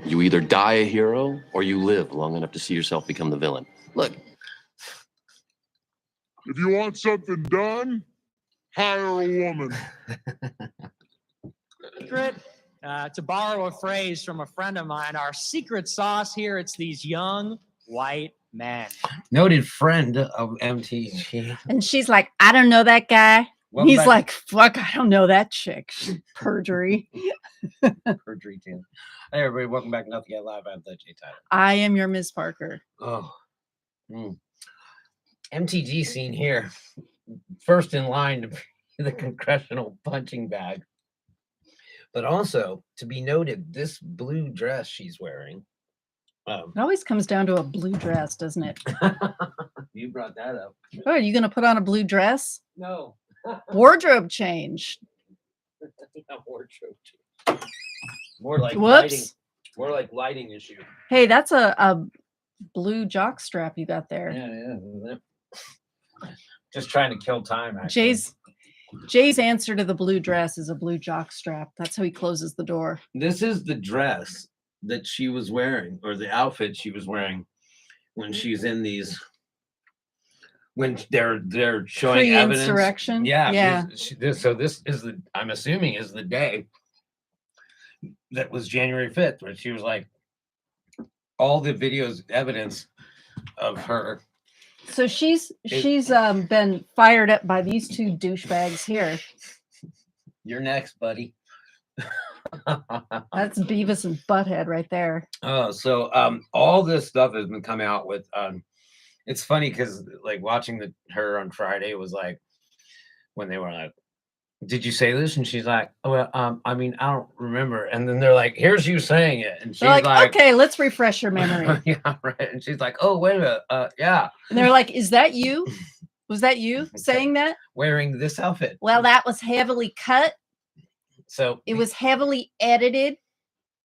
You either die a hero or you live long enough to see yourself become the villain. Look. If you want something done, hire a woman. Secret, to borrow a phrase from a friend of mine, our secret sauce here, it's these young white men. Noted friend of MTG. And she's like, I don't know that guy. Welcome He's back. like, fuck, I don't know that chick. Perjury. Perjury too. Hey everybody, welcome back to Nothing Yet Live. I'm the J Tyler. I am your Miss Parker. Oh. MTG scene here. First in line to be the congressional punching bag. But also, to be noted, this blue dress she's wearing. It always comes down to a blue dress, doesn't it? You brought that up. Oh, are you going to put on a blue dress? No. Wardrobe change. Not wardrobe change. More like Whoops. lighting. More like lighting issue. Hey, that's a blue jock strap you got there. Yeah. Just trying to kill time, actually. Jay's answer to the blue dress is a blue jock strap. That's how he closes the door. This is the dress that she was wearing, or the outfit she was wearing when she's in these, when they're showing evidence. Pre-insurrection? Yeah. So this is the, I'm assuming is the day that was January 5th, where she was like, all the videos, evidence of her. So she's been fired up by these two douchebags here. You're next, buddy. That's Beavis and Butthead right there. Oh, so all this stuff has been coming out with. It's funny because like watching her on Friday was like when they were like, "Did you say this?" And she's like, "Oh, well, I mean, I don't remember." And then they're like, "Here's you saying it," and she's They're like, like, "Okay, let's refresh your memory." Yeah, right. And she's like, "Oh, wait a minute, yeah." And they're like, "Is that you? Was that you saying that?" Wearing this outfit. Well, that was heavily cut. So It was heavily edited.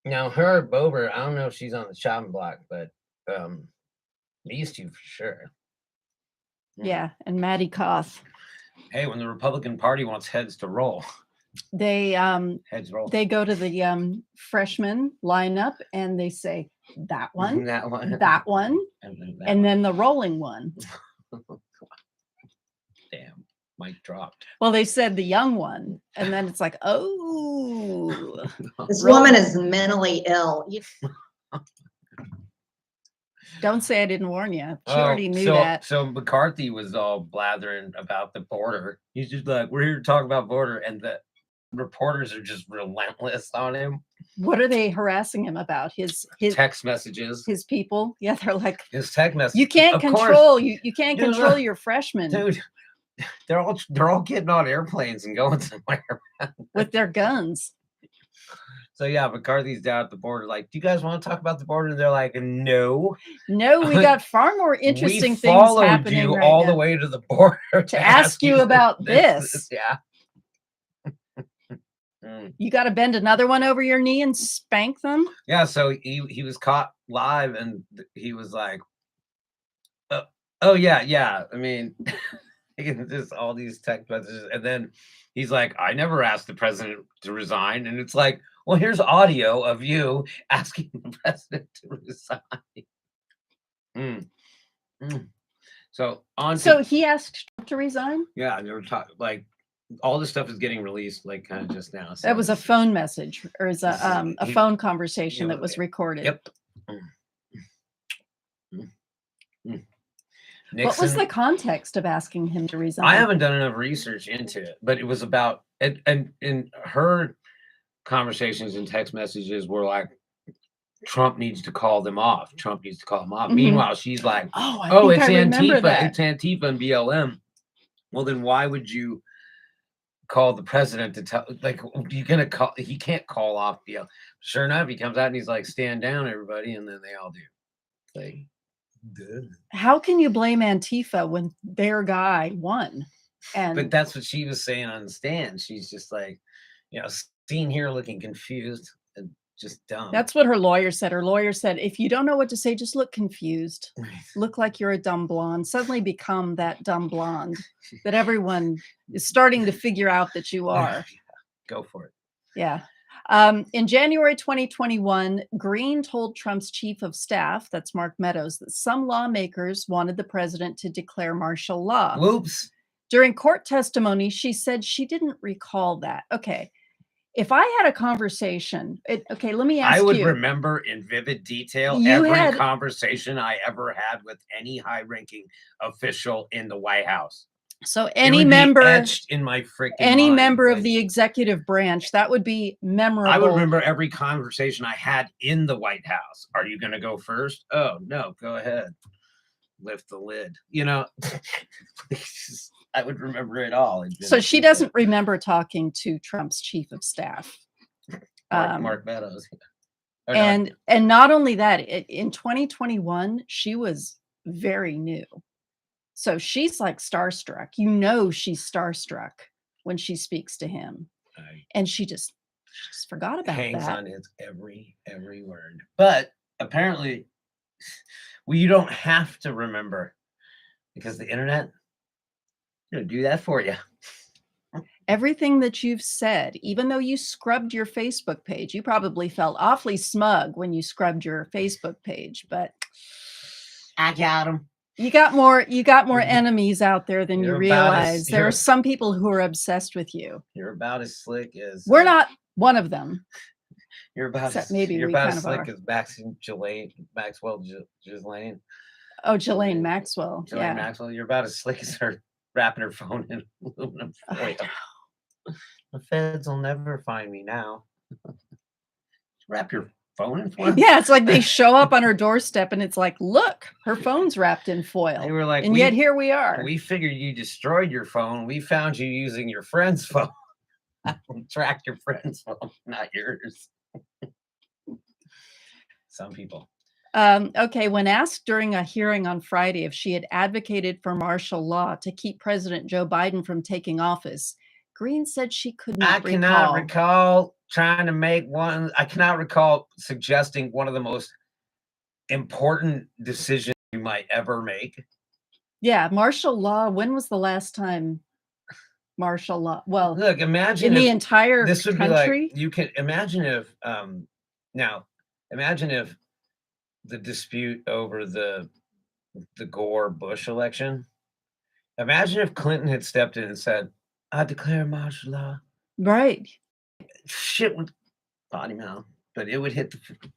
now her Bober, I don't know if she's on the chopping block, but these two for sure. Yeah, and Maddie Koth. Hey, when the Republican Party wants heads to roll, They heads roll. they go to the freshman lineup and they say that one, that one, that one, and then the rolling one. Damn, mic dropped. Well, they said the young one, and then it's like, oh, This woman is mentally ill. don't say I didn't warn you. She already knew so, that. So McCarthy was all blathering about the border. He's just like, we're here to talk about border, and the reporters are just relentless on him. What are they harassing him about? His Text messages. his people? Yeah, they're like, His text message. you can't Of control course. you can't You know, control your freshmen Dude, they're all getting on airplanes and going somewhere. with their guns. So yeah, McCarthy's down at the border. Like, do you guys want to talk about the border? And they're like, no. No, we got far more interesting we things followed happening you right all now the way to the border to ask you about this. Yeah. You got to bend another one over your knee and spank them. Yeah. So he was caught live, and he was like, "Oh yeah. I mean, just all these text messages, and then he's like, I never asked the president to resign, and it's like, well, here's audio of you asking the president to resign. So on. So he asked to resign. Yeah, they were talking like all this stuff is getting released like kind of just now. So. That was a phone message, or is a phone conversation Yeah, that was recorded. Yep. What was Nixon- the context of asking him to resign? I haven't done enough research into it, but it was about and in her conversations and text messages were like, Trump needs to call them off. Trump needs to call them off. Mhm. Meanwhile, she's like, Oh, it's I remember Antifa. that. It's Antifa and BLM. Well, then why would you call the president to tell? Like, you gonna call? He can't call off BLM. Sure enough, he comes out and he's like, "Stand down, everybody," and then they all do. Like, duh. How can you blame Antifa when their guy won? And But that's what she was saying on the stand. She's just like, seen here looking confused and just dumb. that's what her lawyer said. Her lawyer said, if you don't know what to say, just look confused. Look like you're a dumb blonde. Suddenly become that dumb blonde that everyone is starting to figure out that you are. Go for it. Yeah. In January 2021, Greene told Trump's chief of staff, that's Mark Meadows, that some lawmakers wanted the president to declare martial law. Whoops. During court testimony, she said she didn't recall that. Okay. If I had a conversation, okay, let me ask you. I would remember in vivid detail You every had- conversation I ever had with any high-ranking official in the White House. So It any would be member, etched in my freaking any mind, member of like, the executive branch, that would be memorable. I would remember every conversation I had in the White House. Are you going to go first? Oh, no, go ahead. Lift the lid. You know, I would remember it all. So she doesn't remember talking to Trump's chief of staff. Mark Meadows. Or And not only that, in 2021, she was very new. So she's like starstruck. You know, she's starstruck when she speaks to him. And she just forgot about hangs that. on his every word. But apparently, well, you don't have to remember because the internet gonna do that for you. Everything that you've said, even though you scrubbed your Facebook page, you probably felt awfully smug when you scrubbed your Facebook page, but I got him. you got more enemies out there than you You're about as- realize. There are you're- some people who are obsessed with you. You're about as slick as We're not one of them. You're about Except as, maybe you're we about kind as of slick are. as Maxwell Ghislaine. Oh, Ghislaine Maxwell. Ghislaine Yeah. Maxwell. You're about as slick as her wrapping her phone in aluminum foil. The feds will never find me now. Wrap your phone in foil. Yeah, it's like they show up on her doorstep and it's like, look, her phone's wrapped in foil. They were like, and yet here we are. We figured you destroyed your phone. We found you using your friend's phone. We tracked your friend's phone, not yours. Some people. Okay, when asked during a hearing on Friday if she had advocated for martial law to keep President Joe Biden from taking office, Greene said she could not recall. Cannot recall trying to make one. I cannot recall suggesting one of the most important decisions you might ever make. Yeah, martial law. When was the last time martial law? Well, Look, imagine in the if entire this would country. be like, you can imagine if now imagine if the dispute over the Gore Bush election. Imagine if Clinton had stepped in and said, I declare martial law. Right. Shit would potty mouth, but it would hit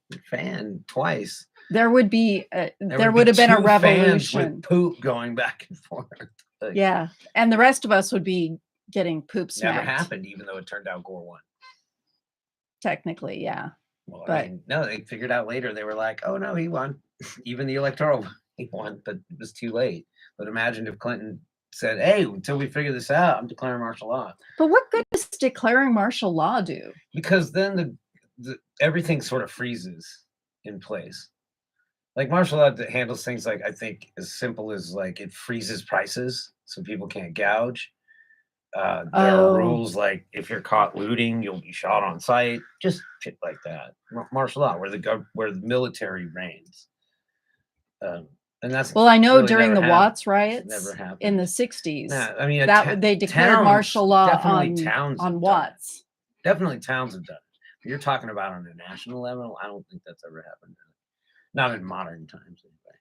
the fan twice. There would be there would would have been a two fans revolution. with poop going back and forth. Like, Yeah, and the rest of us would be getting poop smacked. never happened, even though it turned out Gore won. Technically, yeah. Well, But- I mean, no, they figured out later. They were like, "Oh no, he won." Even the electoral, he won, but it was too late. But imagine if Clinton said, "Hey, until we figure this out, I'm declaring martial law." But what good does declaring martial law do? Because then the everything sort of freezes in place. Like martial law that handles things like, I think, as simple as like it freezes prices so people can't gouge. There are rules like if you're caught looting, you'll be shot on sight. Just shit like that. Martial law, where the military reigns. And that's Well, I know really during never the happened. Watts riots Never happened. in the 60s, Nah, I mean, that they declared towns- martial law definitely towns have on done it. Watts. Definitely towns have done it. But you're talking about on a national level. I don't think that's ever happened. Not in modern times, anyway.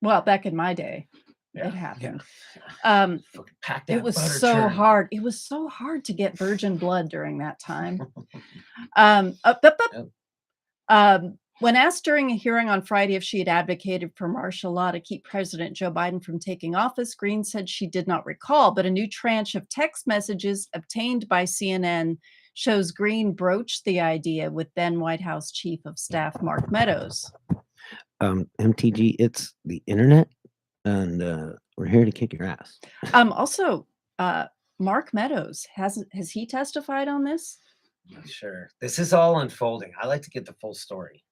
Well, back in my day, Yeah, it happened. Fucking pack that It was butter so churn. hard. It was so hard to get virgin blood during that time. When asked during a hearing on Friday if she had advocated for martial law to keep President Joe Biden from taking office, Greene said she did not recall, but a new tranche of text messages obtained by CNN shows Greene broached the idea with then White House Chief of Staff Mark Meadows. MTG, it's the internet, and we're here to kick your ass. Also, Mark Meadows, has he testified on this? Sure. This is all unfolding. I like to get the full story.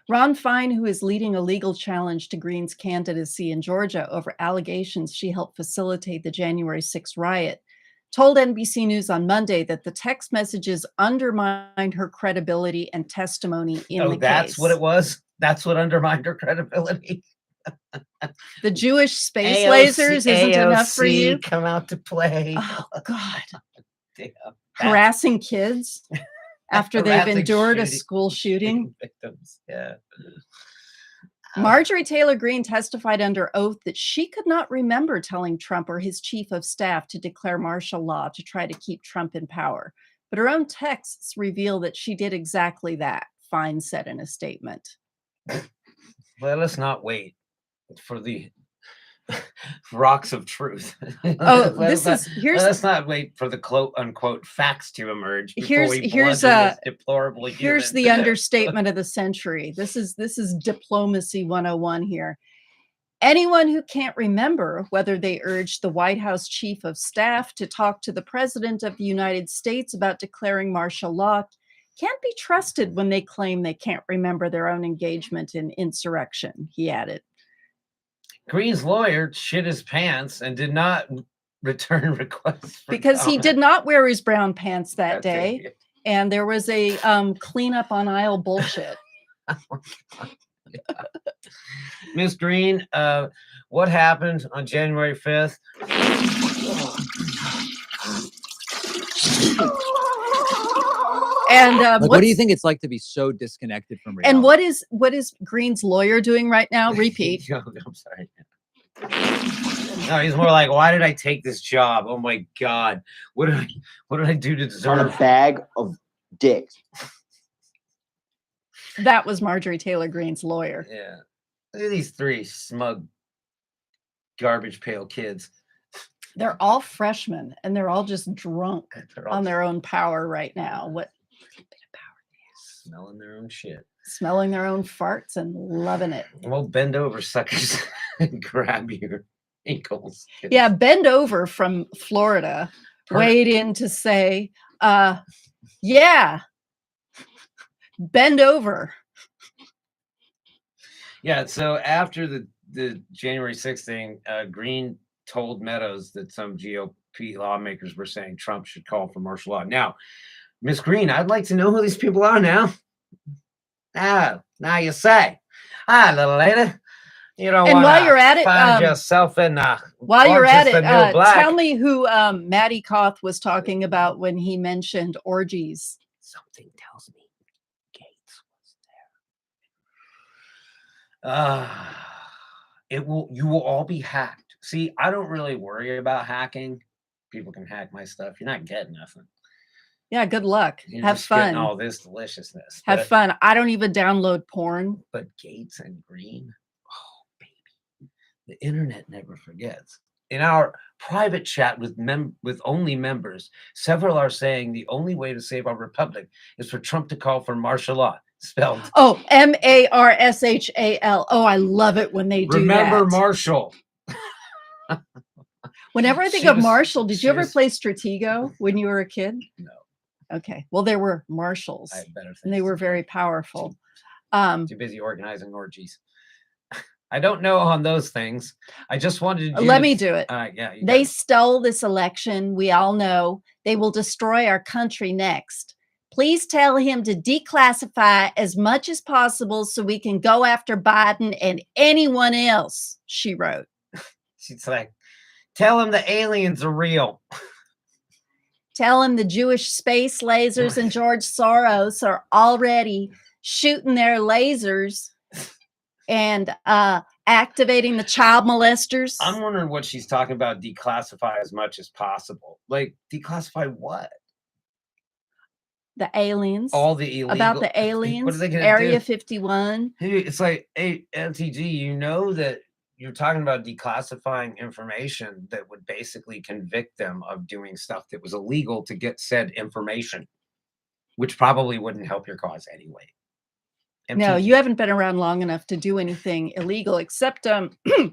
Ron Fine, who is leading a legal challenge to Greene's candidacy in Georgia over allegations she helped facilitate the January 6th riot, told NBC News on Monday that the text messages undermined her credibility and testimony in the case. That's what it was? That's what undermined her credibility? The Jewish space lasers isn't enough for you? Come out to play. Oh, God. Damn. Harassing kids after they've Harassing endured a shooting- school shooting. victims. Yeah. Marjorie Taylor Greene testified under oath that she could not remember telling Trump or his chief of staff to declare martial law to try to keep Trump in power. But her own texts reveal that she did exactly that, Fine said in a statement. Let us not wait for the rocks of truth. Oh, Let's not wait for the quote unquote facts to emerge before we here's bludgeon this deplorable here's human. the understatement of the century. This is diplomacy 101 here. Anyone who can't remember whether they urged the White House chief of staff to talk to the president of the United States about declaring martial law can't be trusted when they claim they can't remember their own engagement in insurrection, he added. Greene's lawyer shit his pants and did not return requests for Because he comment. did not wear his brown pants that Okay. day, and there was a cleanup on aisle bullshit. Miss Greene, what happened on January 5th? And What do you think it's like to be so disconnected from reality? and what is Greene's lawyer doing right now? Repeat. I'm sorry. No, he's more like, why did I take this job? Oh my God. What did I do to On a deserve? bag of dicks. That was Marjorie Taylor Greene's lawyer. Yeah. Look at these three smug, garbage pail kids. They're all freshmen, and they're all just drunk They're all on their own power right now. What little bit of power they have. smelling their own shit. Smelling their own farts and loving it. Well, bend over, suckers, and grab your ankles. kids. Yeah, Bend Over from Florida weighed in to say, yeah, bend over. Yeah. So after the January 6th thing, Greene told Meadows that some GOP lawmakers were saying Trump should call for martial law. Now, Miss Greene, I'd like to know who these people are now. Now you say, hi, little lady. You don't And want while you're at it, find yourself in while you're at Orange is it, the New Black. tell me who Matty Koth was talking about when he mentioned orgies. Something tells me Gates was there. You will all be hacked. See, I don't really worry about hacking. People can hack my stuff. You're not getting nothing. Yeah, good luck. You're Have just getting fun. all this deliciousness. Have But- fun. I don't even download porn. But Gates and Greene, oh baby, the internet never forgets. In our private chat with only members, several are saying the only way to save our republic is for Trump to call for martial law. Spelled. Oh, Marshall. Oh, I love it when they do Remember that. Marshall. Whenever I think She of was- Marshall, did she you ever was- play Stratego when you were a kid? No. Okay. Well, there were Marshalls, I had better things. and they to were do. very powerful. Too busy organizing orgies. I don't know on those things. I just wanted to Let me do it. Yeah. you They got it. stole this election. We all know they will destroy our country next. Please tell him to declassify as much as possible so we can go after Biden and anyone else, she wrote. She's like, tell him the aliens are real. Tell him the Jewish space lasers and George Soros are already shooting their lasers and activating the child molesters. I'm wondering what she's talking about. Declassify as much as possible. Like declassify what? The aliens. All the illegal. About the aliens. What are they gonna Area do? 51. Hey, it's like, hey, LTG, you know that you're talking about declassifying information that would basically convict them of doing stuff that was illegal to get said information, which probably wouldn't help your cause anyway. No, MTG. you haven't been around long enough to do anything illegal except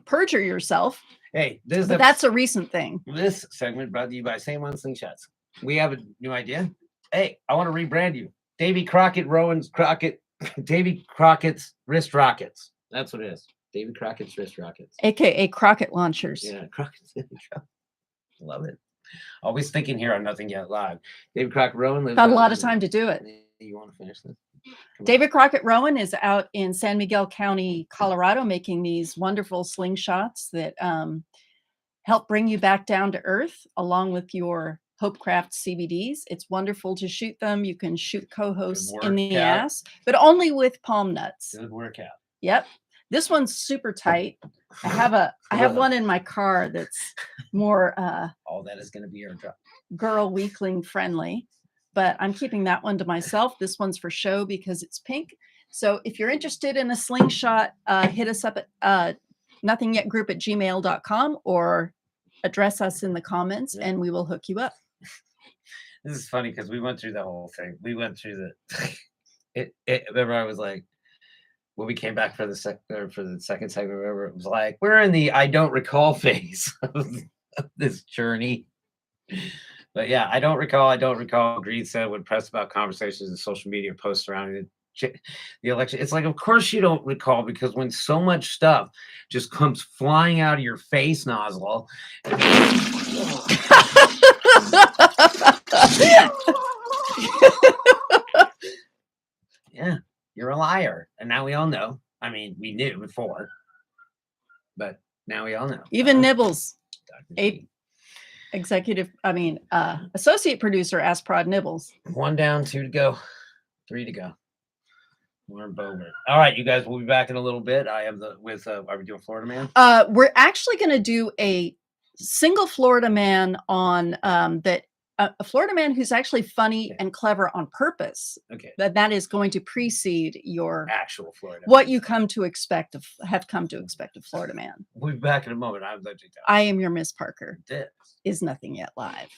perjure yourself. Hey, this But that's a recent thing. this segment brought to you by Same on Slingshots. We have a new idea. Hey, I want to rebrand you. Davy Crockett Davy Crockett's wrist rockets. That's what it is. Davy Crockett's wrist rockets. AKA Crockett launchers. Yeah, Crockett's. Love it. Always thinking here on Nothing Yet Live. David Crockett Rowan lives. Got a out lot of in- time to do it. You want to finish this? Come on. David Crockett Rowan is out in San Miguel County, Colorado, making these wonderful slingshots that help bring you back down to earth, along with your Hopecraft CBDs. It's wonderful to shoot them. You can shoot co-hosts in the workout. ass, but only with palm nuts. Good workout. Yep. This one's super tight. I have one in my car that's more All that is going to be airdrop. girl weakling friendly, but I'm keeping that one to myself. This one's for show because it's pink. So if you're interested in a slingshot, hit us up at nothingyetgroup@gmail.com or address us in the comments and we will hook you up. This is funny because we went through the whole thing. We went through the remember I was like, when we came back for the second segment, remember it was like, we're in the I don't recall phase of this journey. But yeah, I don't recall. Greene said when pressed about conversations and social media posts surrounding the election, it's like, of course you don't recall, because when so much stuff just comes flying out of your face nozzle. Yeah, you're a liar. And now we all know. I mean, we knew before, but now we all know. Even Nibbles, Dr. associate producer asked Prod Nibbles. 1 down, 2 to go, 3 to go. Warren Bowman. All right, you guys, we'll be back in a little bit. I have are we doing Florida Man? We're actually going to do a single Florida man on a Florida man who's actually funny and clever on purpose. Okay. That is going to precede your Actual Florida what Man. you have come to expect of Florida man. We'll be back in a moment. I'm Legend. I am your Miss Parker. This Is Nothing Yet Live.